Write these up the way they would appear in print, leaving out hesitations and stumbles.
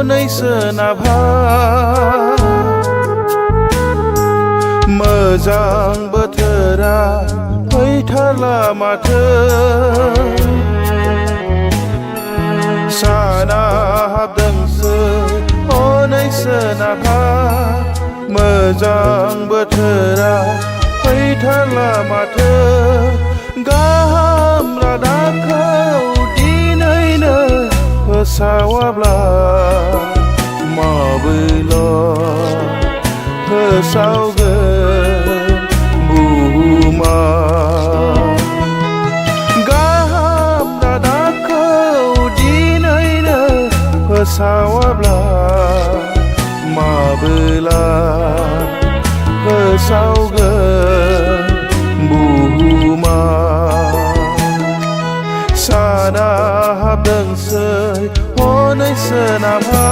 हनै सोनाबहा मोजां बोथोरा फैथारला माथो साना हाबदोंसो हनै सोनाबहा मोजां बोथोरा फैथारला माथो गाहाम रादाबखौ दिनैनो फोसावाब्ला माबोरै फोसावगोन बुहुमा गाहाम रादाबखौ दिनैनो फोसावाब्ला माबोरै फोसावगोन बुहुमा साना हाबदोंसै हनै सोनाबहा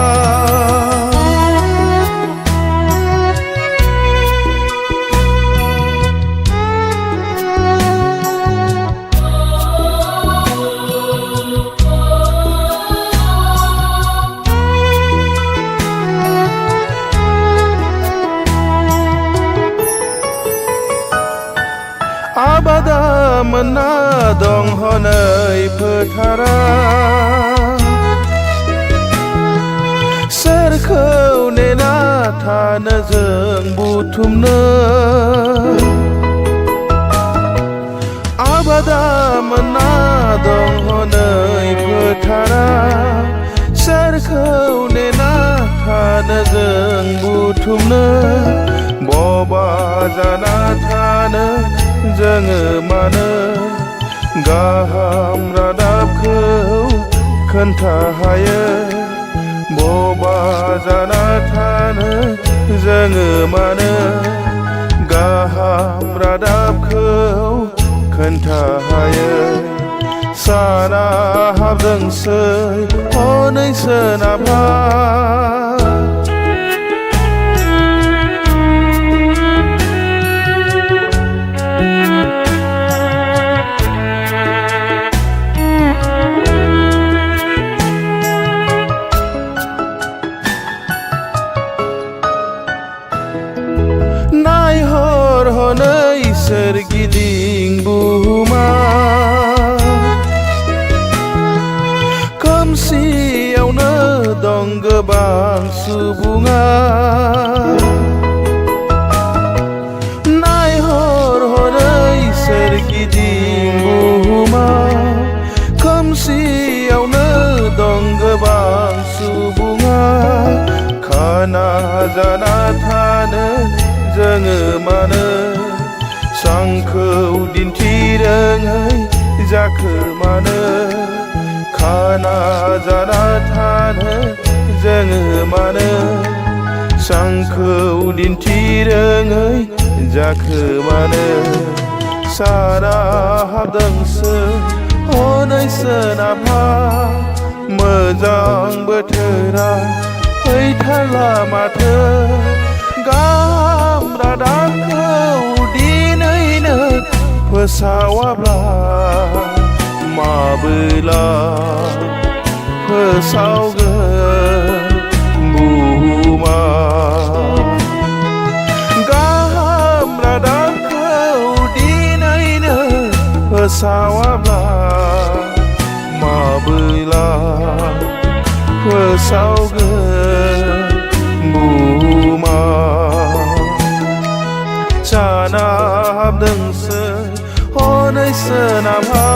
आबादा मोनना दं हनै फोथारा सोरखौ नेना थानो जों बुथुमनो आबादा मोनना दं हनै फोथारा सोरखौ नेना थानो जों बुथुमनो बबा जाना थानो जोङो मानो गाहाम रादाबखौ खोन्था हायो बबा जाना थानो जोङो मानो गाहाम रादाबखौ खोन्था हायो साना हाबदोंसै हनै सोनाबहा नायहर हनै सोरगिदिं बुहुमा खोमसियावनो दं गोबां सुबुङा नायहर हनै सोरगिदिं बुहुमा खोमसियावनो दं गोबां सुबुङा खाना जाना थानो जोङो मानो सांखौ दिन्थिरोङै जाखो मानो खाना जाना थानो जोङो मानो सांखौ दिन्थिरोङै जाखो मानो साना हाबदोंसो हनै सोनाबहा मोजां बोथोरा फैथारला माथो गाहाम रादाबखौ दिनैनो फोसावाब्ला माबोरै फोसावगोन बुहुमा गाहाम रादाबखौ दिनैनो फोसावाब्ला माबोरै फोसावगोन बुहुमा साना हाबदोंसै हनै सोनाबहा